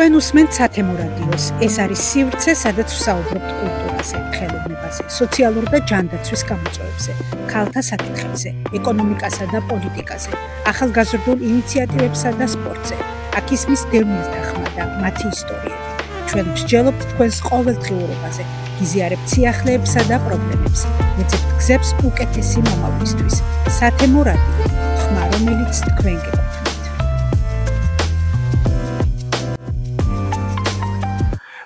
თქვენ უსმენთ სათემო რადიოს. ეს არის სივრცე, სადაც ვსაუბრობთ კულტურაზე, ხელოვნებაზე, სოციალურ და ჯანდაცვის გამოწვევებზე, ქალთა საკითხებზე, ეკონომიკასა და პოლიტიკაზე, ახალგაზრდულ ინიციატივებსა და სპორტზე. აქ ისმის დევნილ დახმა და მათი ისტორიები. ჩვენ ვსჯელობთ თქვენს ყოველდღიურობაზე, გიზიარებთ სიახლეებსა და პრობლემებს, ეძებთ გზებს უკეთესი მომავლისთვის. სათემო რადიო, ხმა, რომელიც თქვენ გეკუთვნით.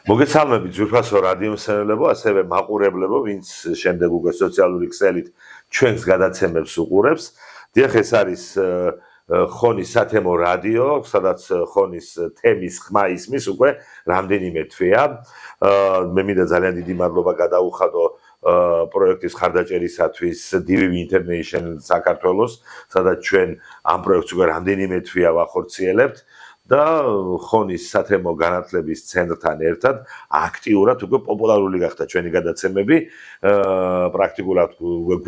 მოგესალმებით ძვირფასო რადიო მსმენელებო, ასევე მაყურებლებო, ვინც შემდეგ უკვე სოციალური ქსელით ჩვენს გადაცემებს უყურებს. დიახ, ეს არის ხონის სათემო რადიო, სადაც ხონის თემის ხმა ისმის უკვე რამდენიმე თვეა. მე მინდა ძალიან დიდი მადლობა გადაუხადო პროექტის ხარდაჭერისათვის DVV International საქართველოს, სადაც ჩვენ ამ პროექტს უკვე რამდენიმე თვეა ვახორციელებთ. და ხონის სათემო განათლების ცენტრთან ერთად აქტიურად უკვე პოპულარული გახდა ჩვენი გადაცემები. პრაქტიკულად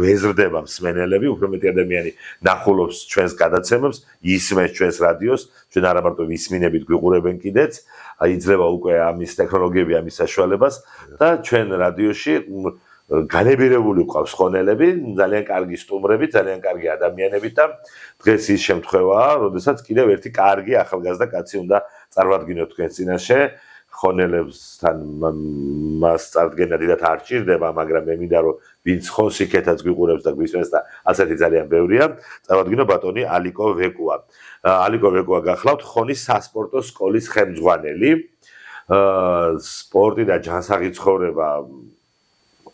გვეზრდება მსმენელები, უფრო მეტი ადამიანი ნახულობს ჩვენს გადაცემებს, ისმენს ჩვენს რადიოს, ჩვენ არა მარტო ვისმინებით, გვიყურებენ კიდეც, იძლევა უკვე ამის ტექნოლოგიები, ამის საშუალებას და ჩვენ რადიოში განებირებული ყავს ხონელები, ძალიან კარგი სტუმრები, ძალიან კარგი ადამიანები და დღეს ის შემთხვევაა, როდესაც კიდევ ერთი კარგი ახალგაზრდა კაცი უნდა წარმოვადგინოთ თქვენ წინაშე. ხონელებსთან მას წარდგენა დიდად არ ჭირდება, მაგრამ მე მინდა რომ ვინც ხონს იქეთაც გვიყურებს და გვისმენს და ასეთი ძალიან ბევრია, წარმოვადგინო ბატონი ალიკო ვეკუა. ალიკო ვეკუა გახლავთ ხონის სასპორტო სკოლის ხელმძღვანელი. სპორტი და ჯანსაღი ცხოვრება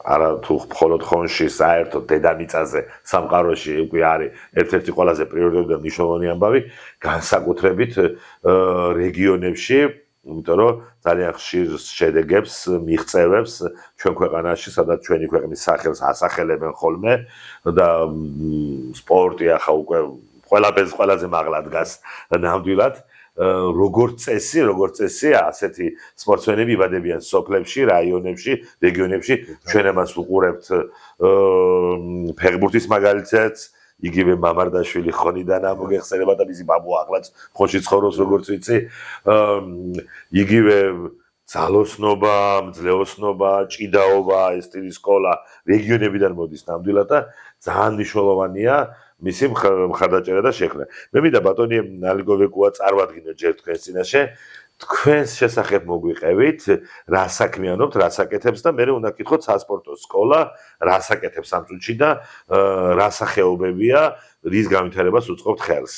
არა თუ მხოლოდ ხონში, საერთოდ დედამიწაზე, სამყაროში უკვე არის ერთ-ერთი ყველაზე პრიორიტეტული და მნიშვნელოვანი ამბავი, განსაკუთრებით რეგიონებში, იმიტომ რომ ძალიან ხშირ შედეგებს მიღწევებს ჩვენ ქვეყანაში, სადაც ჩვენი ქვეყნის სახელს ასახელებენ ხოლმე და სპორტი ახლა უკვე ყველაზე მაღლა დგას ნამდვილად. როგორც წესია, ასეთი სპორტსმენები იბადებიან სოფლებში, რაიონებში, რეგიონებში. ჩვენ ამას ვუყურებთ ფეხბურთის მაგალითად, იგივე მამარდაშვილი ხონიდან მოგეხსენება და მისი ბაბუა ახლაც ხონში ცხოვრობს, როგორც ვიცი. იგივე ძალოსნობა, მძლეოსნობა, ჭიდაობა, ეს ტიპის სკოლა რეგიონებიდან მოდის ნამდვილად და ძალიან მნიშვნელოვანია მისი მხარდაჭერა და შექმნა. მე მინდა ბატონი ალიკო ვეკუა წარმოვადგინოთ ჯერ თქვენს წინაშე, თქვენს შესახებ მოგვიყევით, რა საქმიანობთ, რა საკეთებს და მე უნდა გითხოთ სასპორტო სკოლა, რა საკეთებს ამ წუთში და რა სახეობებია, რის განვითარებას უწყობთ ხელს.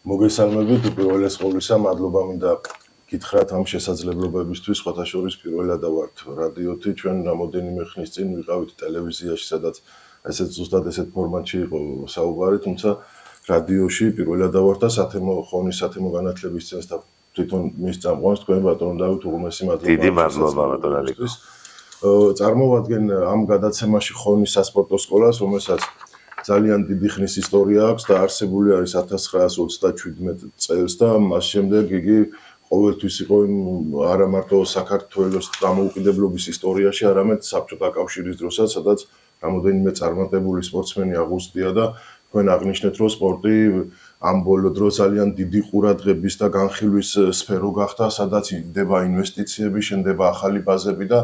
მოგესალმებით, უპირველეს ყოვლისა, მადლობა მინდა გითხრათ ამ შესაძლებლობებისთვის, სხვათა შორის პირველადა ვართ რადიოთი, ჩვენ რამოდენიმე ხნის წინ ვიყავით ტელევიზიაში, სადაც ესეც ზუსტად ესეთ ფორმატში იყო საუბარი, თუმცა რადიოში პირველად ვარ და ხონის სათემო განათლების ცენტრს და თვითონ მის წამყვანს თქვენ ბატონ დავით უღმესი მადლობა. დიდი მადლობა ბატონ ალიკო. წარმოვადგენ ამ გადაცემაში ხონის სასპორტო სკოლას, რომელსაც ძალიან დიდი ხნის ისტორია აქვს და არსებული არის 1937 წელს და მას შემდეგ იგი ყოველთვის იყო არა მარტო საქართველოს დამოუკიდებლობის ისტორიაში, არამედ საბჭოთა კავშირის დროსაც, სადაც რამოდენიმე წარმატებული სპორტსმენი აღუზრდია და თქვენ აღნიშნეთ, რომ სპორტი ამ ბოლო დროს ძალიან დიდი ყურადღების და განხილვის სფერო გახდა, სადაც იდება ინვესტიციები, შენდება ახალი ბაზები და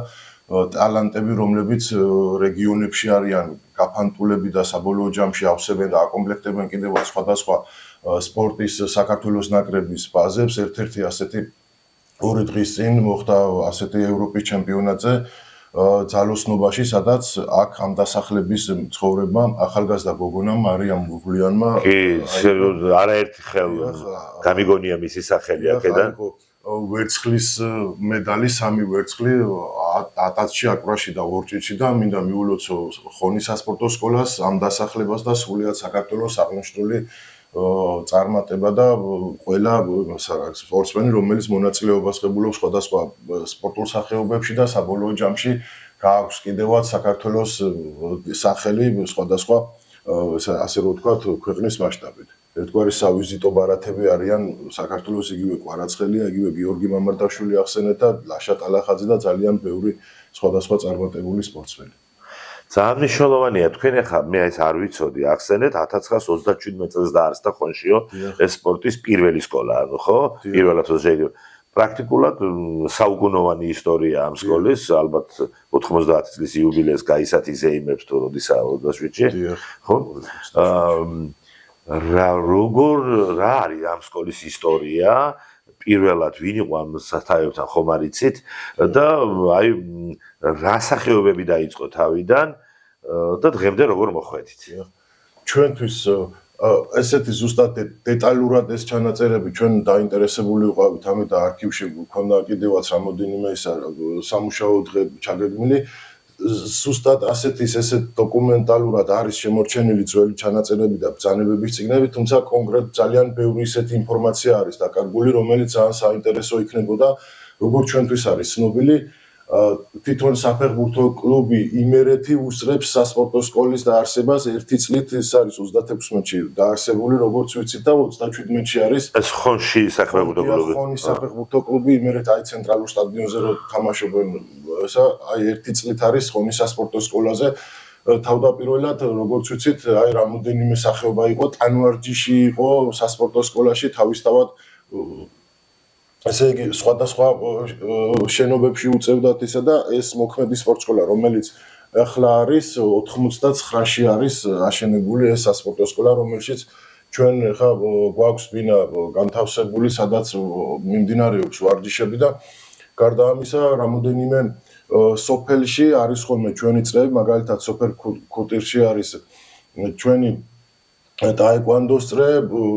ტალანტები, რომლებიც რეგიონებში არიან გაფანტულები და საბოლოო ჯამში ავსებენ და აკომპლექტებენ კიდევ სხვადასხვა სპორტის საქართველოს ნაკრების ბაზებს. ერთ-ერთი ასეთი 2 დღის წინ მოხდა ასეთი ევროპის ჩემპიონატზე ძალოსნობაში, სადაც აქ ამ დასახლების მცხოვრებმა ახალგაზრდა გოგონამ მარიამ გუგლიანმა არაერთი ხელ გამიგონია მისი სახელი აქედან. ვერცხლის მედალი, 3 ვერცხლი ატაცში, აკვრაში და ორჭიჭში და მინდა მიულოცო ხონის სასპორტო სკოლას, ამ დასახლებას და სრულიად საქართველოს აღნიშნული წარმატება და ყველა სპორტსმენი, რომელიც მონაწილეობას ღებულობს სხვადასხვა სპორტულ სახეობებში და საბოლოო ჯამში გააქვს კიდევაც საქართველოს სახელი სხვადასხვა ასე რომ ვთქვათ, ქვეყნის მასშტაბით. ერთგვარი სავიზიტო ბარათები არიან საქართველოს იგივე კვარაცხელია, იგივე გიორგი მამარდაშვილი ახსენეთ და ლაშა ტალახაძე და ძალიან ბევრი სხვადასხვა წარმატებული სპორტსმენი. ძალიან მნიშვნელოვანია თქვენ ახლა მე ეს არ ვიცოდი ახსენეთ 1937 წელს დაარსდა ხონშიო ეს სპორტის პირველი სკოლა ანუ ხო პირველად შეიძლება პრაქტიკულად საუკუნოვანი ისტორია ამ სკოლის, ალბათ 90 წლის იუბილეს გაისათიზეიმებს თუ როდისა 27-ში, ხო? რა არის ამ სკოლის ისტორია? პირველად ვინ იყო ამ სათავეებთან ხომ არიცით და აი რა სახეობები დაიწყო თავიდან და დღემდე როგორ მოხვედით? ჩვენთვის ესეთი ზუსტად დეტალურად ეს ჩანაწერები ჩვენ დაინტერესებული ვიყავით ამით და არქივში გვქონდა კიდევაც რამოდენიმე სამუშაო დღე ჩაგეგმილი. ზუსტად ესეთ დოკუმენტალურად არის შემორჩენილი ძველი ჩანაწერები და ბრძანებების წიგნები, თუმცა კონკრეტ ძალიან ბევრი ისეთი ინფორმაცია არის დაკარგული, რომელიც ძალიან საინტერესო იქნებოდა, როგორც ჩვენთვის არის ცნობილი. თვითონ საფეხბურთო კლუბი იმერეთი უსწრებს სასპორტო სკოლის დაარსებას 1 წლით, ეს არის 36-ში დაარსებული, როგორც ვიცით და 37-ში არის ეს ხონში საფეხბურთო კლუბი. ხონის საფეხბურთო კლუბი იმერეთ აი ცენტრალურ სტადიონზე რო თამაშობენ, აი 1 წლით არის ხონის სასპორტო სკოლაზე. თავდაპირველად, როგორც ვიცით, აი რამოდენიმე სახეობა იყო, ტანვარჯიში იყო სასპორტო სკოლაში თავისთავად ესე იგი სხვადასხვა შენობებში უწევდათ ისა და ეს მოქმედი სპორტსკოლა, რომელიც ახლა არის 99-ში არის აშენებული ეს სასპორტო სკოლა, რომელშიც ჩვენ ხა გვაქვს ბინა განთავსებული, სადაც მიმდინარეობს ვარჯიშები და გარდა ამისა, რამოდენიმე სოფელში არის ხოლმე ჩვენი წრეები, მაგალითად სოფელ ქუტირში არის ჩვენი ტაეკვანდოს წრე,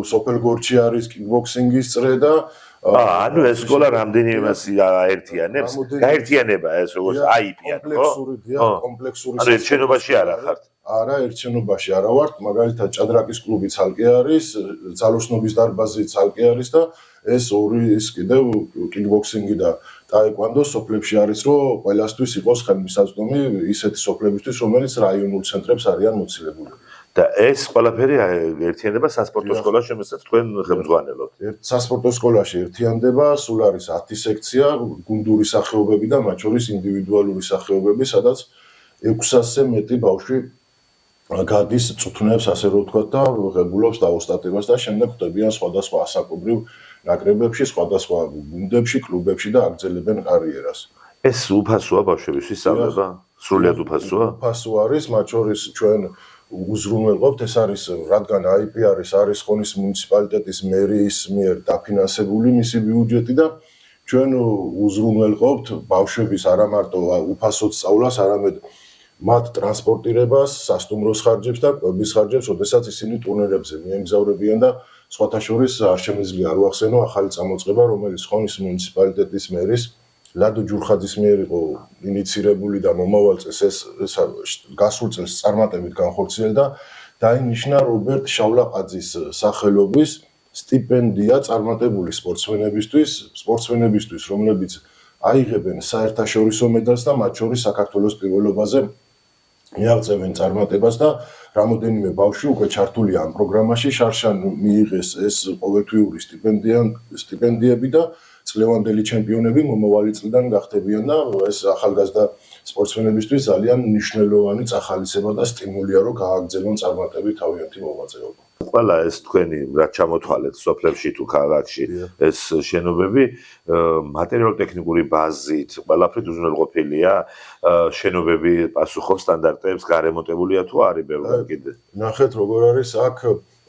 სოფელ გორჩი არის კიკბოქსინგის წრე და ანუ ეს სკოლა რამდენიმე აერთიანებს? გაერთიანება ეს როგორც აიპიან, ხო? კომპლექსური. ანუ ერთ შენობაში არა ხართ? არა, ერთ შენობაში არა ვართ, მაგალითად ჭადრაკის კლუბი ცალკე არის, ძალოსნობის დარბაზი ცალკე არის და ეს ორი ის კიდევ კიკბოქსინგი და ტაეკვანდო სოფლებში არის, რომ ყველასთვის იყოს ხელმისაწვდომი ისეთი სოფლებისთვის, რომელიც რაიონულ ცენტრებს არიან მოცილებული. და ეს ყველაფერი ერთიანდება სასპორტო სკოლაში, რომელსაც თქვენ ხელმძღვანელობთ. სასპორტო სკოლაში ერთიანდება, სულ არის 10 სექცია, გუნდური სახეობები და მათ შორის ინდივიდუალური სახეობები, სადაც 600-ზე მეტი ბავშვი გადის წვრთნებს, ასე რომ ვთქვათ და ღებულობს დაოსტატებას და შემდეგ ხდებიან სხვადასხვა ასაკობრივ ნაკრებებში, სხვადასხვა გუნდებში, კლუბებში და აგრძელებენ კარიერას. ეს უფასოა ბავშვებისთვის სწავლება? სრულიად უფასოა? უფასო არის, მათ შორის ჩვენ უზრუნველყოფთ, ეს არის, რადგან IP არის ხონის მუნიციპალიტეტის მერიის მიერ დაფინანსებული მისი ბიუჯეტი და ჩვენ უზრუნველყოფთ ბავშვების არა მარტო უფასოდ სწავლას, არამედ მათ ტრანსპორტირებას, სასტუმროს ხარჯებს და კვების ხარჯებს, ოდესაც ისინი ტურნირებზე მიემგზავრებიან და სხვათა შორის არ შემიძლია არ ვახსენო ახალი წამოწყება, რომელიც ხონის მუნიციპალიტეტის მერის ლადო ჯურხაძის მიერ იყო ინიცირებული და მომავალ წელს ეს გასულ წელს წარმატებით განხორციელდა და დაინიშნა რობერტ შავლაყაძის სახელობის სტიპენდია წარმატებული სპორტსმენებისთვის, რომლებიც აიღებენ საერთაშორისო მედალს და მათ შორის საქართველოს პირველობაზე მიაღწევენ წარმატებას და რამოდენიმე ბავშვი უკვე ჩართულია ამ პროგრამაში, შარშან მიიღეს ეს ყოველთვიური სტიპენდიები და წლევანდელი ჩემპიონები მომავალი წლიდან გახდებიან და ეს ახალგაზრდა სპორტსმენებისთვის ძალიან მნიშვნელოვანი წახალისება და სტიმულია, რომ გააგრძელონ წარმატები თავიანთი მოღვაწეობა. ყველა ეს თქვენი რაც ჩამოთვალეთ სოფლებში თუ ქალაქში ეს შენობები მატერიალურ-ტექნიკური ბაზით ყველაფრით უზრუნველყოფილია, შენობები პასუხობს სტანდარტებს, გარემონტებულია თუ არის ბევრად კიდე? ნახეთ როგორ არის აქ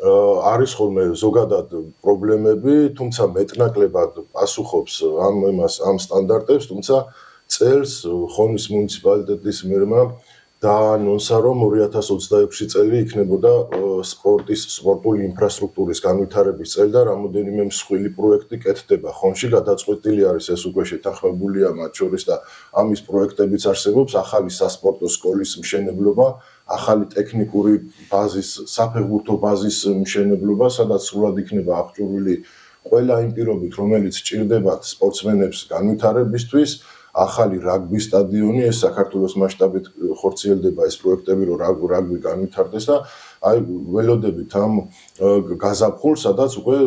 არის ხოლმე ზოგადად პრობლემები, თუმცა მეტნაკლებად პასუხობს ამ სტანდარტებს, თუმცა წელს ხონის მუნიციპალიტეტის მერმა დაანონსა, რომ 2026 წელი იქნებოდა სპორტული ინფრასტრუქტურის განვითარების წელი და რამოდენიმე მსხვილი პროექტი კეთდება. ხონში გადაწყვეტილი არის ეს უკვე შეთანხმებულია მათ შორის და ამის პროექტებიც არსებობს, ახალი სასპორტო სკოლის მშენებლობა, ახალი ტექნიკური ბაზის, საფეხბურთო ბაზის მშენებლობა, სადაც სრულად იქნება აღჭურვილი ყველა იმ პირობით, რომელიც სჭირდებათ სპორტსმენებს განვითარებისთვის, ახალი რაგბის სტადიონი, ეს საქართველოს მასშტაბით ხორციელდება ეს პროექტები, რომ რაგბი განვითარდეს და აი ველოდებით ამ გაზაფხულს, სადაც უკვე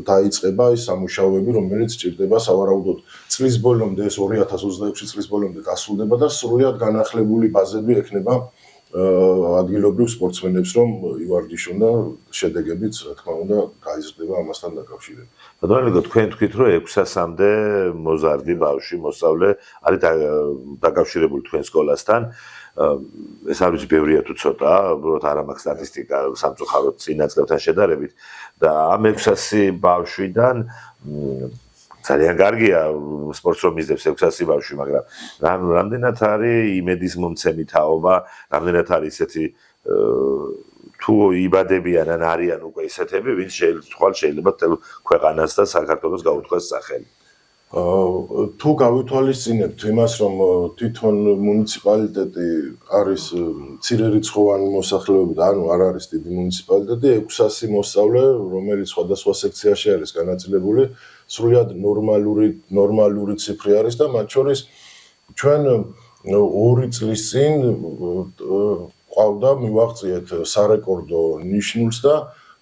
დაიწყება ეს სამუშაოები, რომელიც სჭირდება სავარაუდოდ წლის ბოლომდე, ეს 2026 წლის ბოლომდე დასრულდება და სრულად განახლებული ბაზები ექნება ადგილობრივ სპორტსმენებს რომ ივარჯიშონ და შედეგებიც რა თქმა უნდა გაიზრდება ამასთან დაკავშირებით. ბატონო, თქვენ თქვით რომ 600-მდე მოზარდი ბავშვი მოსწავლე არის დაკავშირებული თქვენ სკოლასთან. ეს არის ბევრია თუ ცოტა, უბრალოდ არ მაქვს სტატისტიკა სამწუხაროდ წინა წლებთან შედარებით და ამ 600 ბავშვიდან ძალიან კარგია სპორტს რომ მისდევს 600 ბავშვი, მაგრამ რამდენად არის იმედის მომცემი თაობა, რამდენად არის ისეთი თუ იბადებიან ან არიან უკვე ისეთები, ვინც შეიძლება თელ ქვეყანას და საქართველოს გაუთქვას სახელი. თუ გავითვალისწინებთ იმას, რომ თვითონ მუნიციპალიტეტი არის მცირერიცხოვანი მოსახლეობით, ანუ არ არის დიდი მუნიციპალიტეტი, 600 მოსწავლე, რომელიც სხვადასხვა სექციაში არის განაწილებული, სრულიად ნორმალური ციფრი არის და მათ შორის ჩვენ 2 წლის წინ ყავდა მივაღწიეთ სარეკორდო ნიშნულს და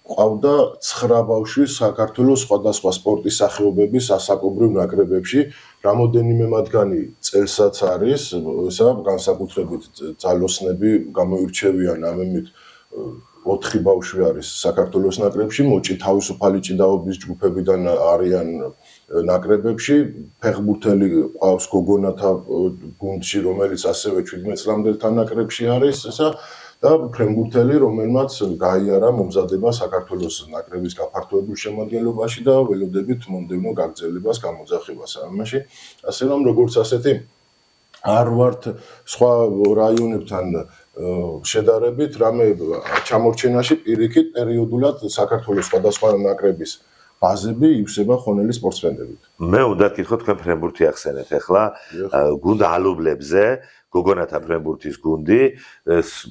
ყავდა 9 ბავშვი საქართველოს სხვადასხვა სპორტის სახეობების ასაკობრივ ნაკრებებში, რამოდენიმე მათგანი წელსაც არის, ესა განსაკუთრებით ძალოსნები გამოირჩევიან ამით 4 ბავშვი არის საქართველოს ნაკრებში, მოჭი თავისუფალი ჭიდაობის ჯგუფებიდან არიან ნაკრებებში, ფეხბურთელი ყავს გოგონათა გუნდში, რომელიც ასევე 17 წლამდელთა ნაკრებში არის, ესა და ფრენბურთელი, რომელმაც გაიარა მომზადება საქართველოს ნაკრების გაფართოებულ შემადგენლობაში და ველოდებით მომდევნო გაგრძელებას, გამოძახებას ამაში. ასე რომ როგორც ასეთი არ ვართ სხვა რაიონებთან შედარებით, რამე ჩამორჩენაში პირიქით პერიოდულად საქართველოს სხვადასხვა ნაკრების ბაზები ივსება ხონელი სპორტსმენებით. მე უნდა გითხო თქვენ ფრენბურთი ახსენეთ ახლა გუნდ ალუბლებზე გოგონათა ფრენბურთის გუნდი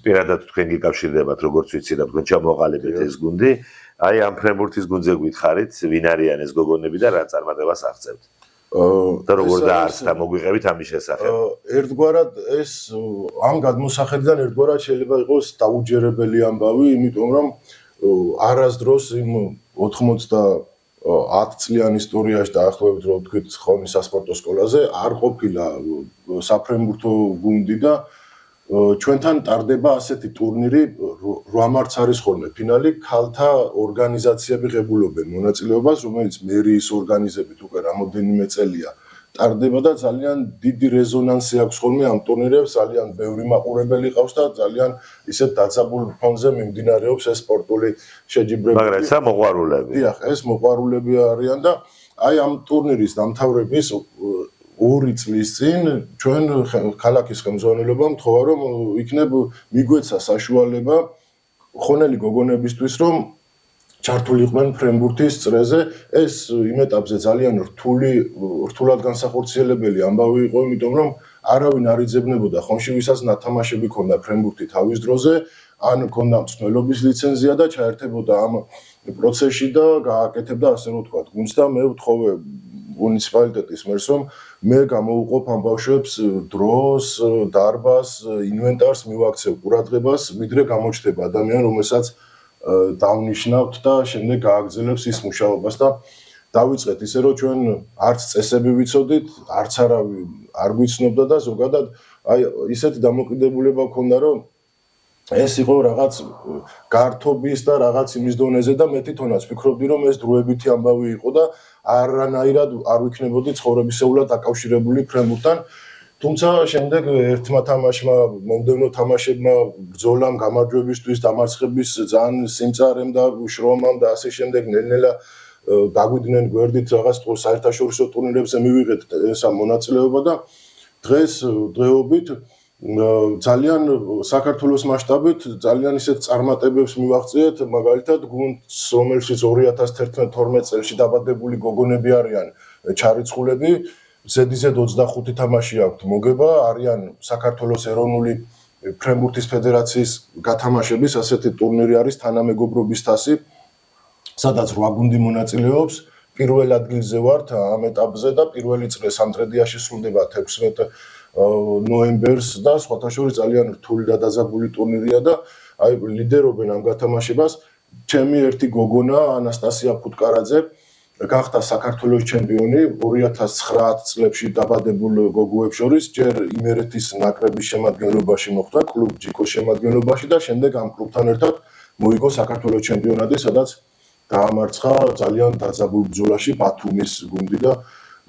პირადად თქვენ გიკავშირდებათ როგორც ვიცი და თქვენ ჩამოყალიბეთ ეს გუნდი აი ამ ფრენბურთის გუნდზე გითხარით ვინ არიან ეს გოგონები და რა წარმატებას აღწევთ და როგორ დაარსდა მოგვიყევით ამის შესახებ ერთგვარად ეს ამ გადმოსახედიდან ერთგვარად შეიძლება იყოს დაუჯერებელი ამბავი იმიტომ რომ არასდროს იმ 10 წლიან ისტორიაში დაახლოებით რომ ვთქვით ხონის სასპორტო სკოლაზე არ ყოფილა საფრენბურთო გუნდი და ჩვენთან ტარდება ასეთი ტურნირი 8 მარტს არის ხოლმე ფინალი ქალთა ორგანიზაციები ღებულობენ მონაწილეობას რომელიც მერიის ორგანიზებით უკვე რამოდენიმე წელია ტარდება და ძალიან დიდი რეზონანსი აქვს ხოლმე ამ ტურნირებს ძალიან ბევრი მაყურებელი ყავს და ძალიან ისეთ დაძაბულ ფონზე მიმდინარეობს ეს სპორტული შეჯიბრებები მაგრამ ესა მოყვარულები დიახ ეს მოყვარულები არიან და აი ამ ტურნირის დამთავრების 2 წლის წინ ჩვენ ქალაქის ხელმძღვანელობამ თქვა რომ იქნებ მიგვეცა საშუალება ხონელი გოგონებისთვის რომ ჩართულიყვნენ ფრენბურთის წრეზე ეს იმ ეტაპზე ძალიან რთულად განსახორციელებელი ამბავი იყო იმიტომ რომ არავინ არ იძებნებოდა ხონში ვისაც ნათამაშები ქონდა ფრენბურთი თავის დროზე ან ქონდა მწვრთნელობის ლიცენზია და ჩაერთებოდა ამ პროცესში და გააკეთებდა ასე რომ ვთქვათ გუნდს და მე ვთხოვე მუნიციპალიტეტის მერს რომ მე გამოვუყოფ ამ ბავშვებს დროს, დარბას, ინვენტარს მივაქცევ ყურადღებას, ვიდრე გამოჩნდება ადამიანი, რომელსაც დავნიშნავთ და შემდეგ გააგრძელებს ის მუშაობას და დავიწყეთ ისე რომ ჩვენ არც წესები ვიცოდით, არც არავინ არ გვიცნობდა და ზოგადად აი ისეთი დამოკიდებულება გქონდა რომ ეს იყო რაღაც გართობის და რაღაც იმის დონეზე და მე თვითონაც ვფიქრობდი რომ ეს დროებითი ამბავი იყო და არანაირად არ ვიქნებოდი ცხოვრებისეულად დაკავშირებული ფრენბურთთან თუმცა შემდეგ ერთმა თამაშმა მომდევნო თამაშებმა ბრძოლამ გამარჯვებისთვის დამარცხების ძალიან სიმწარემ და შრომამ და ასე შემდეგ ნელ-ნელა დაგვიდნენ გვერდით რაღაც საერთაშორისო ტურნირებზე მივიღეთ ეს მონაწილეობა და დღეობით ძალიან საქართველოს მასშტაბით ძალიან ისეთ წარმატებებს მივაღწიეთ მაგალითად გუნდს რომელშიც 2011-12 წელს დაბადებული გოგონები არიან ჩარიცხულები ზედიზედ 25 თამაში აქვთ მოგება არიან საქართველოს ეროვნული ფრენბურთის ფედერაციის გათამაშების ასეთი ტურნირი არის თანამეგობრობის თასი სადაც 8 გუნდი მონაწილეობს პირველ ადგილზე ვართ ამ ეტაპზე და პირველი წრე სამტრედიაში სრულდება 16 ნოემბერს და სხვათა შორის ძალიან რთული და დაძაბული ტურნირია და აი ლიდერობენ ამ გათამაშებას ჩემი ერთი გოგონა ანასტასია ფუტკარაძე გახდა საქართველოს ჩემპიონი 2009 წლებში დაბადებულ გოგოებს შორის, ჯერ იმერეთის ნაკრების შემადგენლობაში მოხვდა, კლუბ ჯიკოს შემადგენლობაში და შემდეგ ამ კლუბთან ერთად მოიგო საქართველოს ჩემპიონატი, სადაც დაამარცხა ძალიან დაძაბულ ბრძოლაში ბათუმის გუნდი და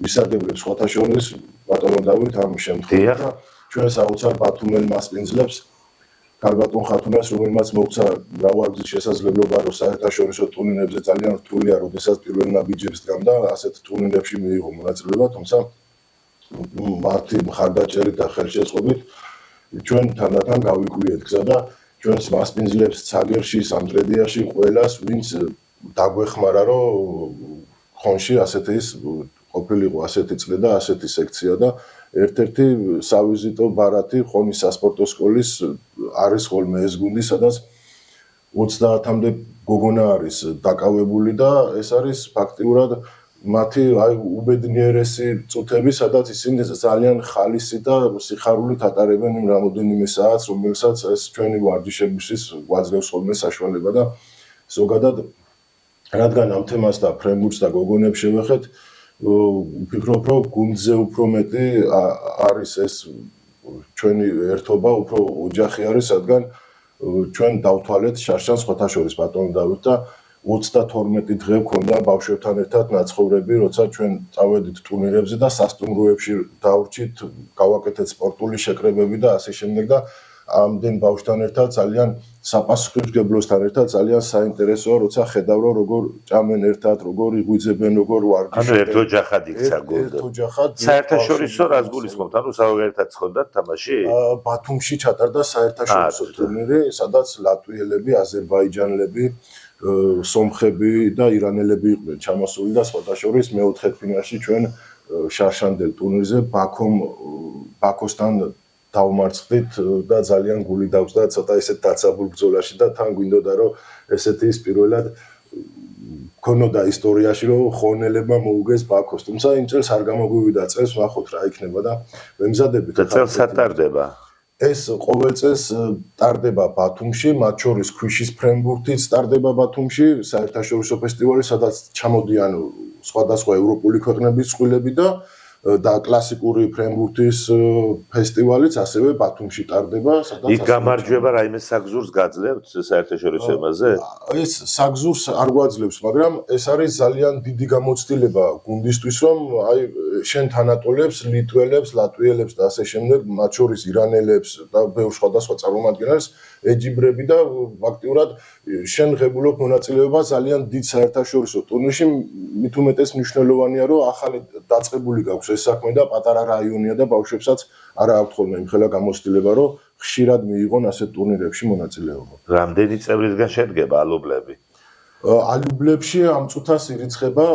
ვისარგებლებს სხვათა შორის ბატონო დავით ამ შემთხვევაში და ჩვენ საოცარ ბათუმელ მასპინძლებს კარგატონ ხათუნას, რომელმაც მოგვცა მრავალგზის შესაძლებლობა, რომ საერთაშორისო ტურნირებზე ძალიან რთულია, როდესაც პირველ ნაბიჯებს დგამდა, ასეთ ტურნირებში მიიღო მონაწილეობა, თუმცა მათი მხარდაჭერით და ხელშეწყობით ჩვენ თანდათან გავიკვლიეთ გზა და ჩვენს მასპინძლებს ცაგერში, სამტრედიაში, ყველას, ვინც დაგვეხმარა, რომ ხონში ასეთი ყოფილიყო ასეთი წლი და ასეთი სექცია და ერთ-ერთი სავიზიტო ბარათი ხონის სასპორტო სკოლის არის ხოლმე ეს გუნდი, სადაც 30-მდე გოგონა არის დაკავებული და ეს არის ფაქტიურად მათი უბედნიერესი წუთები, სადაც ისინი ძალიან ხალისი და სიხარულით ატარებენ იმ რამოდენიმე საათს, რომელსაც ეს ჩვენი ვარჯიშებისთვის გვაძლევს ხოლმე საშუალება და ზოგადად რადგან ამ თემას და ფრენბურთს და გოგონებს შევეხეთ, ვფიქრობ, რომ გუნდზე უფრო მეტი არის ეს ჩვენი ერთობა, უფრო ოჯახი არის, რადგან ჩვენ დავთვალეთ შარშან სხვათა შორის ბატონო დავით და 32 დღე გქონდა ბავშვებთან ერთად ნაცხოვრები, როცა ჩვენ წავედით ტურნირებზე და სასტუმროებში დავრჩით, გავაკეთეთ სპორტული შეკრებები და ასე შემდეგ და ამდენ ბავშვთან ერთად ძალიან საპასუხისმგებლოსთან ერთად ძალიან საინტერესოა, როცა ხედავ, რომ როგორ ჭამენ ერთად, როგორ იღვიძებენ, როგორ ვარჯიშობენ. ანუ ერთ ოჯახად იქცა გუნდი. საერთაშორისო რას გულისხმობთ? ანუ საერთოდ ცხონდათ თამაში? ბათუმში ჩატარდა საერთაშორისო ტურნირი, სადაც ლატვიელები, აზერბაიჯანელები, სომხები და ირანელები იყვნენ ჩამოსული და სხვათა შორის მეოთხედფინალში ჩვენ შარშანდელ ტურნირზე ბაქოსთან დავმარცხდით და ძალიან გული დავსდა ცოტა ისეთ დაცაბულ ბრძოლაში და თან გვინდოდა რომ ესეთი ის პირველად ქონოდა ისტორიაში რომ ხონელებმა მოუგეს ბაქოს, თუმცა იმ წელს არ გამოგვივიდა წელს, ნახოთ რა იქნება და ვემზადებით. და წელს სატარდება. ეს ყოველ წელს ტარდება ბათუმში, მათ შორის ქვიშის ფრენბურთიც ტარდება ბათუმში, საერთაშორისო ფესტივალი, სადაც ჩამოდიან სხვადასხვა ევროპული ქვეყნების წყვილები და კლასიკური ფრენბურთის ფესტივალიც ასევე ბათუმში ტარდება, სადაც იქ გამარჯვება რაიმე საგზურს გაძლევთ საერთაშორისო ემაზე? ეს საგზურს არ გვაძლევს, მაგრამ ეს არის ძალიან დიდი გამოცდილება გუნდისთვის, რომ აი შენ თანატოლებს, ლიტველებს, ლატვიელებს და ასე შემდეგ, მათ შორის ირანელებს და ბევრ სხვადასხვა წარმომადგენელს ეჯიბრები და ფაქტიურად შენ ღებულობ მონაწილეობა ძალიან დიდ საერთაშორისო ტურნირში, მით უმეტეს მნიშვნელოვანია, რომ ახალი დაწყებული გაქვს ეს საქმე და პატარა რაიონია და ბავშვებსაც არ აქვთ ხოლმე იმხელა გამოცდილება, რომ ხშირად მიიღონ ასეთ ტურნირებში მონაწილეობა. რამდენი წევრისგან შედგება ალუბლები? ალუბლებში ამ წუთას ირიცხება,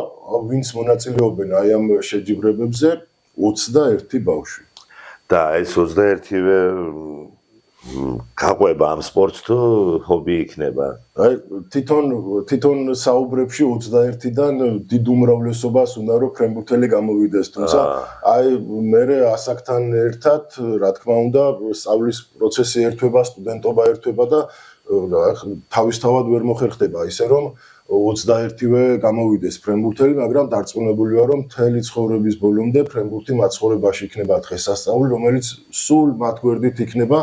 ვინც მონაწილეობენ აი ამ შეჯიბრებებზე 21 ბავშვი. და ეს 21-ვე გაყვება ამ სპორტს თუ ჰობი იქნება? აი თვითონ საუბრებში 21-დან დიდ უმრავლესობას უნდა რომ ფრენბურთელი გამოვიდეს, თუმცა აი მე ასაკთან ერთად, რა თქმა უნდა, სწავლის პროცესი ერთვება, სტუდენტობა ერთვება და თავისთავად ვერ მოხერხდება ისე რომ 21-ვე გამოვიდეს ფრენბურთელი, მაგრამ დარწმუნებული ვარ, რომ მთელი ცხოვრების ბოლომდე ფრენბურთი მათ ცხოვრებაში იქნება დღესასწაული, რომელიც სულ მათ გვერდით იქნება,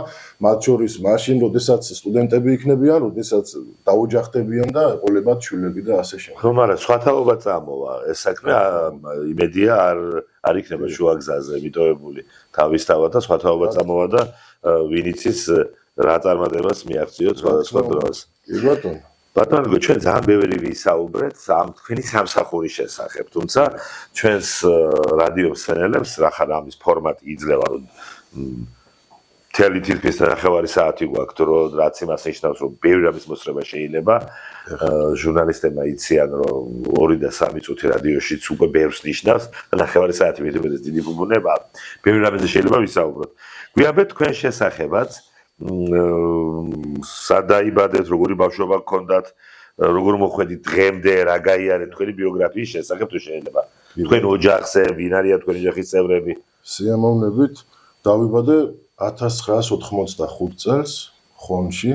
მათ შორის მაშინ, როდესაც სტუდენტები იქნებიან, როდესაც დაოჯახდებიან და ეყოლებათ შვილები და ასე შემდეგ. ხომ არა, სხვათაობა წამოვა, ეს საქმე იმედია არ იქნება შუაგზაზე მიტოვებული თავისთავად და სხვათაობა წამოვა და ვინ იცის რა წარმატებას მიაღწიოთ სხვადასხვა დროს. კი ბატონო. ბატონო, ჩვენ ძალიან ბევრი ვისაუბრეთ ამ თქვენი სამსახურის შესახებ, თუმცა ჩვენს რადიო მსმენელებს რახან ამის ფორმატი იძლევა, რომ მთელი თითქმის ნახევარი საათი გვაქვთ, რომ რაც იმას ნიშნავს, რომ ბევრი რამის მოსწრება შეიძლება, ჟურნალისტებმა იციან, რომ 2 და 3 წუთი რადიოშიც უკვე ბევრს ნიშნავს, ნახევარი საათი მეტად დიდი ბუბუნება, ბევრი რამეზე შეიძლება ვისაუბროთ. გვიაბეთ თქვენ შესახებაც სადაიბადეთ, როგორი ბავშვობა გქონდათ, როგორ მოხვედით დღემდე, რა გაიარეთ თქვენი ბიოგრაფიის შესახებ თუ შეიძლება. თქვენ ოჯახზე, ვინ არიან თქვენი ოჯახის წევრები? სიამოვნებით, დავიბადე 1985 წელს ხონში.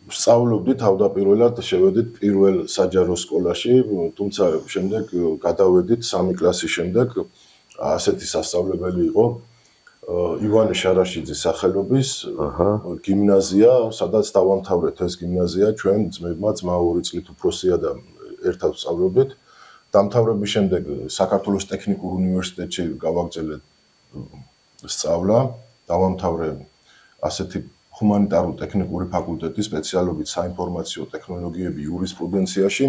სწავლობდი თავდაპირველად შევედით პირველ საჯარო სკოლაში, თუმცა შემდეგ გადავედით 3 კლასის შემდეგ ასეთი სასწავლებელი იყო ივანე შარაშიძის სახელობის გიმნაზია, სადაც დავამთავრეთ ეს გიმნაზია ჩვენ ძმებმა ძმაური წლით უფროსია და ერთად ვსწავლობდით. დამთავრების შემდეგ საქართველოს ტექნიკურ უნივერსიტეტში გავაგრძელეთ სწავლა, დავამთავრე ასეთი ჰუმანიტარული ტექნიკური ფაკულტეტის სპეციალობით საინფორმაციო ტექნოლოგიები იურისპრუდენციაში.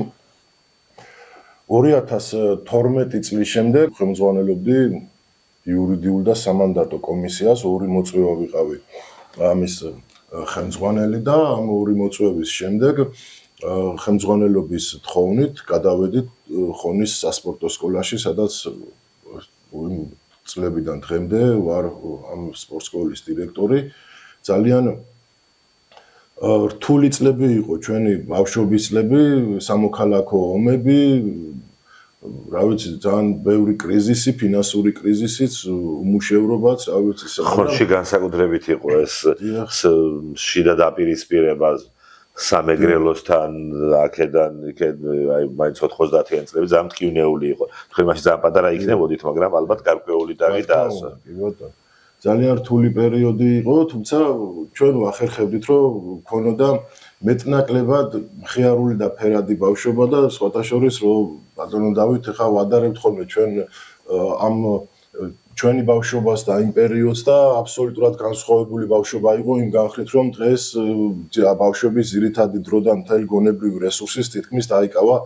2012 წლის შემდეგ ხელმძღვანელობდი იურიდიულ და სამანდატო კომისიას, 2 მოწვევა ვიყავი ამის ხელმძღვანელი და ამ 2 მოწვევის შემდეგ ხელმძღვანელობის თხოვნით გადავედით ხონის სასპორტო სკოლაში, სადაც წლებიდან დღემდე ვარ ამ სპორტ სკოლის დირექტორი. ძალიან რთული წლები იყო ჩვენი ბავშვობის წლები, სამოქალაქო ომები, რა ვიცი, ძალიან ბევრი კრიზისი, ფინანსური კრიზისიც, უმუშევრობაც, რა ვიცი, ხონში განსაკუთრებით იყო ეს შიდა დაპირისპირება სამეგრელოსთან, აქედან, აი მაინც 90-იან წლები ძალიან მტკივნეული იყო. თქვენ მაშინ ძალიან პატარა იქნებოდით, მაგრამ ალბათ გარკვეული დაღი დაასვა. კი ბატონო. ძალიან რთული პერიოდი იყო, თუმცა ჩვენ ვახერხებდით, რომ გქონოდა მეტნაკლებად მხიარული და ფერადი ბავშვობა და სხვათა შორის, რომ ბატონო დავით, ხა ვადარებთ ხოლმე ჩვენ ამ ჩვენი ბავშვობას და იმ პერიოდს და აბსოლუტურად განსხვავებული ბავშვობა იყო იმ განხრით, რომ დღეს ბავშვების ძირითადი დრო და მთელი გონებრივი რესურსის თითქმის დაიკავა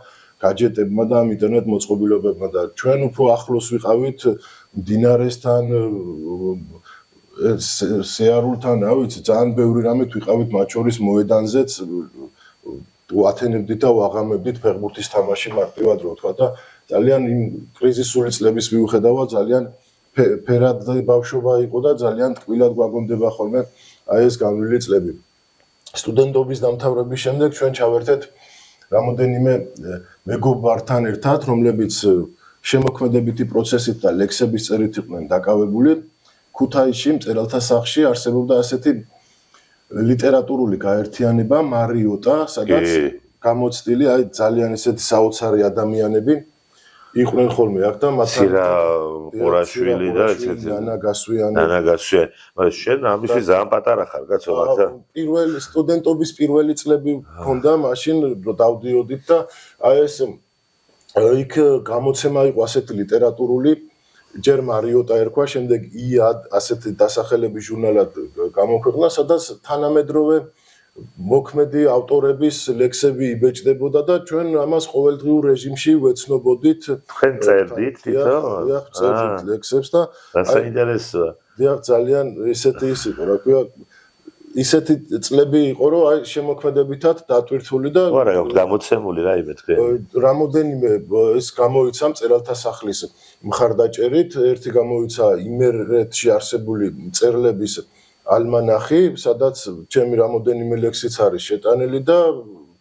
გაჯეტებმა და ინტერნეტ მოწყობილობებმა და ჩვენ უფრო ახლოს ვიყავით მდინარესთან, სეარულთან, რა ვიცი, ძალიან ბევრი რამე ვიყავით მათ შორის მოედანზეც ვათენებდით და ვაღამებდით ფეხბურთის თამაში მარტივად რო ვთქვა და ძალიან იმ კრიზისული წლების მიუხედავად ძალიან ფერადი ბავშვობა იყო და ძალიან ტკბილად გვაგონდება ხოლმე აი ეს განვლილი წლები. სტუდენტობის დამთავრების შემდეგ ჩვენ ჩავერთეთ რამოდენიმე მეგობართან ერთად, რომლებიც შემოქმედებითი პროცესით და ლექსების წერით იყვნენ დაკავებული. ქუთაისში, მწერალთა სახლში არსებობდა ასეთი ლიტერატურული გაერთიანება მარიოტა, სადაც გამოცდილი აი ძალიან ესეთი საოცარი ადამიანები იყვნენ ხოლმე აქ და მათთან ყურაშვილი და ესეთი ნანა გასვიანი. მაგრამ შენ ამისი ძალიან პატარა ხარ, კაცო, მაგა. პირველი სტუდენტობის პირველი წლები მქონდა, მაშინ დავდიოდით და აი ეს იქ გამოცემა იყო ასეთი ლიტერატურული, ჯერ მარიოტა ერქვა, შემდეგ ია ასეთი დასახელების ჟურნალად გამოქვეყნდა, სადაც თანამედროვე მოქმედი ავტორების ლექსები იბეჭდებოდა და ჩვენ ამას ყოველდღიურ რეჟიმში ვეცნობოდით. თქვენ წერდით თვითონ? დიახ, წერდით ლექსებს და საინტერესოა. დიახ, ძალიან ესეთი ის იყო, რა ქვია, ისეთი წლები იყო, რომ აი შემოქმედებითად დატვირთული და არა, გამოცემული რაიმე თქვენ. რამოდენიმე ეს გამოიცა მწერალთა სახლის მხარდაჭერით, ერთი გამოიცა იმერეთში არსებული მწერლების ალმანახი, სადაც ჩემი რამოდენიმე ლექსიც არის შეტანილი და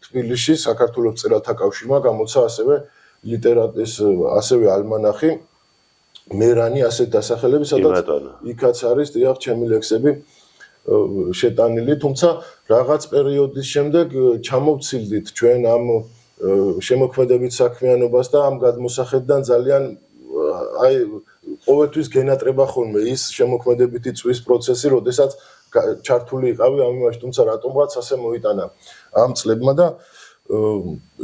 თბილისში საქართველოს მწერალთა კავშირმა გამოცა ასევე ასევე ალმანახი მერანი ასეთ დასახელები, სადაც იქაც არის დიახ ჩემი ლექსები შეტანილი, თუმცა რაღაც პერიოდის შემდეგ ჩამოვცილდით ჩვენ ამ შემოქმედებით საქმიანობას და ამ გადმოსახედიდან ძალიან აი ყოველთვის გენატრება ხოლმე ის შემოქმედებითი წვის პროცესი, როდესაც ჩართული იყავი ამ იმაში, თუმცა რატომღაც ასე მოიტანა ამ წლებმა და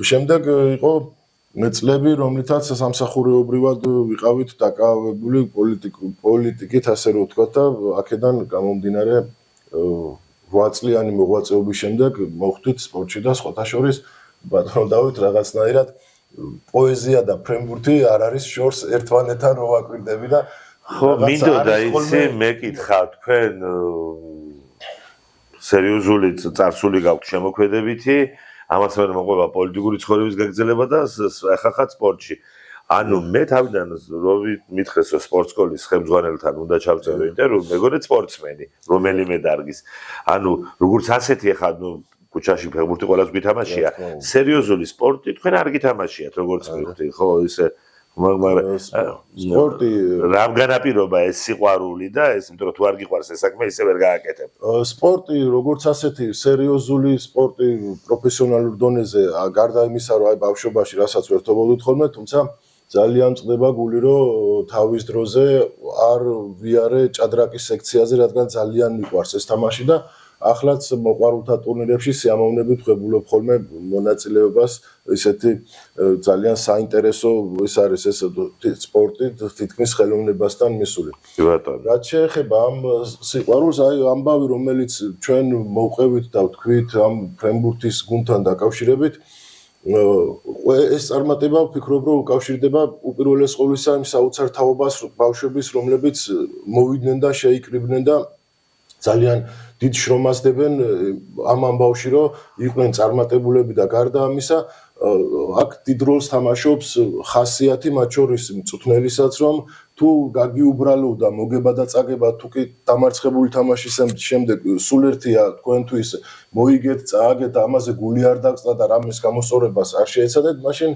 შემდეგ იყო წლები, რომლითაც სამსახურეობრივად ვიყავით დაკავებული პოლიტიკით, ასე რომ ვთქვა და აქედან გამომდინარე 8 წლიანი მოღვაწეობის შემდეგ მოხვდით სპორტში და სხვათა შორის ბატონო დავით რაღაცნაირად პოეზია და ფრენბურთი არ არის შორს ერთმანეთთან რო ვაკვირდები და ხო მინდოდა იცი მეკითხა თქვენ სერიოზული წარსული გაქვთ შემოქმედებითი ამას მე მოყვება პოლიტიკური ცხოვრების გაგრძელება და ახახად სპორტში ანუ მე თავიდან რო მითხრეს რომ სპორტ სკოლის ხელმძღვანელთან უნდა ჩავწერო ინტერვიუ მეგონეთ სპორტსმენი რომელიმე დარგის ანუ როგორც ასეთი ახლა კუჩაში ფეხბურთი ყველას გითამაშია სერიოზული სპორტი თქვენ არ გითამაშიათ როგორც მივხვდი ხო ისე სპორტი რამ განაპირობა ეს სიყვარული და ეს იმიტომ რომ თუ არ გიყვარს ეს საქმე ისე ვერ გააკეთებ. სპორტი როგორც ასეთი სერიოზული სპორტი პროფესიონალურ დონეზე გარდა იმისა რომ აი ბავშვობაში რასაც ვერთობოდით ხოლმე თუმცა ძალიან წდება გული რომ თავის დროზე არ ვიარე ჭადრაკის სექციაზე რადგან ძალიან მიყვარს ეს თამაში და ახლაც მოყვარულთა ტურნირებში სიამოვნებით ვღებულობ ხოლმე მონაწილეობას ესეთი ძალიან საინტერესო ეს არის ეს სპორტი თითქმის ხელოვნებასთან მისული. რაც შეეხება ამ სიყვარულს აი ამბავი რომელიც ჩვენ მოვყევით და ვთქვით ამ ფრენბურთის გუნდთან დაკავშირებით ეს წარმატება ვფიქრობ რომ უკავშირდება უპირველეს ყოვლისა იმ საოცარ თაობას ბავშვების რომლებიც მოვიდნენ და შეიკრიბნენ და ძალიან დიდ შრომას დებენ ამ ამბავში რომ იყვნენ წარმატებულები და გარდა ამისა აქ დიდ როლს თამაშობს ხასიათი მათ შორის მწვრთნელისაც რომ თუ გაგიუბრალო და მოგება და წაგება თუ კი დამარცხებული თამაშის შემდეგ სულ ერთია თქვენთვის მოიგეთ წააგეთ და ამაზე გული არ დაგწდა და რამის გამოსწორებას არ შეეცადეთ მაშინ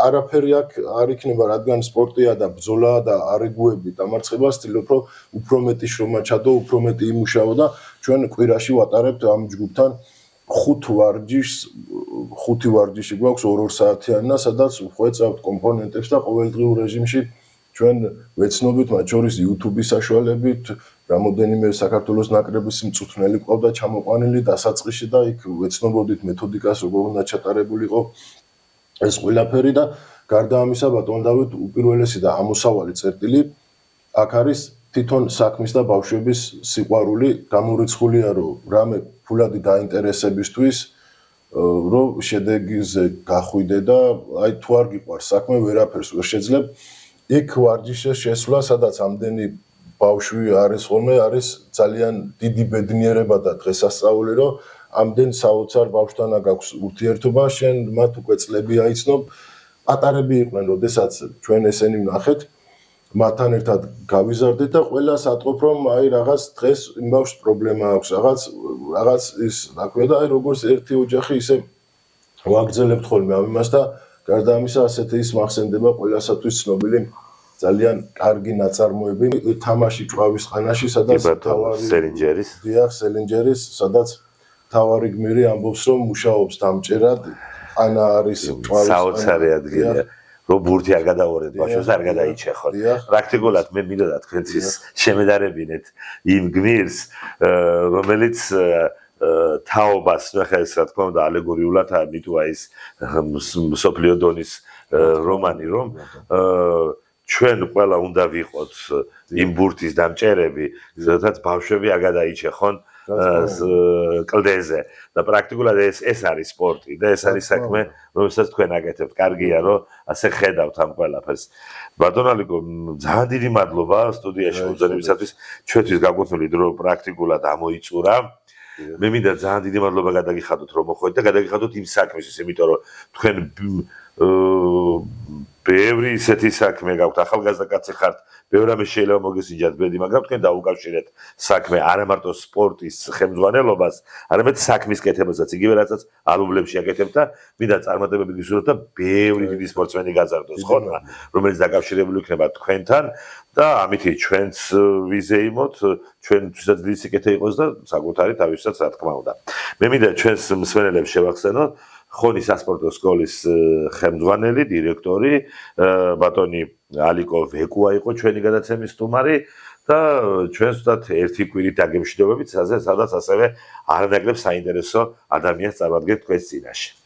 არაფერი აქ არ იქნება რადგან სპორტია და ბრძოლაა და არეგუები დამარცხებას ცდილობ რომ უფრო მეტი შრომა ჩადო უფრო მეტი იმუშაო და ჩვენ კვირაში ვატარებთ ამ ჯგუფთან 5 ვარჯიში გვაქვს 2 საათიანი და სადაც ვხვეწავთ კომპონენტებს და ყოველდღიურ რეჟიმში ჩვენ ვეცნობით მათ შორის YouTube-ის საშუალებით რამოდენიმე საქართველოს ნაკრების მწვრთნელი ყავდა ჩამოყვანილი დასაწყისში და იქ ვეცნობოდით მეთოდიკას როგორ უნდა ჩატარებულიყო ეს ყველაფერი და გარდა ამისა ბატონ დავით უპირველესი და ამოსავალი წერტილი აქ არის თვითონ საქმის და ბავშვების სიყვარული გამორიცხულია რომ რამე ფულადი დაინტერესებისთვის რომ შედეგზე გახვიდე და აი თუ არ გიყვარს საქმე ვერაფერს ვერ შეძლებ იქ ვარჯიშის შესვლა სადაც ამდენი ბავშვი არის ხოლმე არის ძალიან დიდი ბედნიერება და დღესასწაული რომ ამდენ საოცარ ბავშვთან გაქვს ურთიერთობა შენ მათ უკვე წლები აიცნობ პატარები იყვნენ როდესაც ჩვენ ესენი ვნახეთ მათთან ერთად გავიზარდეთ და ყველას ატყობ რომ აი რაღაც დღეს იმ ბავშვს პრობლემა აქვს რაღაც ის რა ქვია და აი როგორც ერთი ოჯახი ისე ვაგრძელებთ ხოლმე ამ იმას და გარდა ამისა ასეთი ის მახსენდება ყველასათვის ცნობილი ძალიან კარგი ნაწარმოები თამაში ჭვავის ხანაში სადაც თავარი სელინჯერის სადაც თავარი გმირი ამბობს რომ მუშაობს დამჭერად ანა არის ჭვავის საოცარი ადგილია რომ ბურთი არ გადაუორეთ ბავშვს არ გადაიჩეხოთ პრაქტიკულად მე მინდოდა თქვენც ის შემედარებინეთ იმ გმირს რომელიც თაობას ხა ეს რა თქმა უნდა ალეგორიულად ამიტოა ის სოფლიო დონის რომანი რომ ჩვენ ყველა უნდა ვიყოთ იმ ბურთის დამჭერები სადაც ბავშვები არ გადაიჩეხონ კლდეზე და პრაქტიკულად ეს არის სპორტი და ეს არის საქმე რომელსაც თქვენ აკეთებთ კარგია რომ ასე ხედავთ ამ ყველაფერს ბატონ ალიკო ძალიან დიდი მადლობა სტუდიაში მოძებნებისათვის ჩვენთვის გაკუთვნილი დრო პრაქტიკულად ამოიწურა მე მინდა ძალიან დიდი მადლობა გადაგიხადოთ რომ მოხვედით და გადაგიხადოთ იმ საქმისთვის იმიტომ რომ თქვენ ბევრი ისეთი საქმე გაქვთ ახალგაზრდა კაცი ხართ ბევრ რამე შეიძლება მოგესინჯათ ბედი მაგრამ თქვენ დაუკავშირეთ საქმე არა მარტო სპორტის ხელმძღვანელობას არამედ საქმის კეთებასაც იგივე რასაც ალუბლებში აკეთებთ და მინდა წარმატებები გისურვოთ და ბევრი დიდი სპორტსმენი გაზარდოს ხო რომელიც დაკავშირებული იქნება თქვენთან და ამითი ჩვენც ვიზეიმოთ ჩვენთვისაც დიდი სიკეთე იყოს და საკუთარი თავისსაც რა თქმა უნდა მე მინდა ჩვენს მსმენელებს შევახსენოთ ხონის სასპორტო სკოლის ხელმძღვანელი დირექტორი ბატონი ალიკო ვეკუა იყო ჩვენი გადაცემის სტუმარი და ჩვენს ვთქვათ ერთი კვირით დაგემშვიდობებით სადაც ასევე არანაკლებ საინტერესო ადამიანს წარმოადგენთ თქვენს წინაშე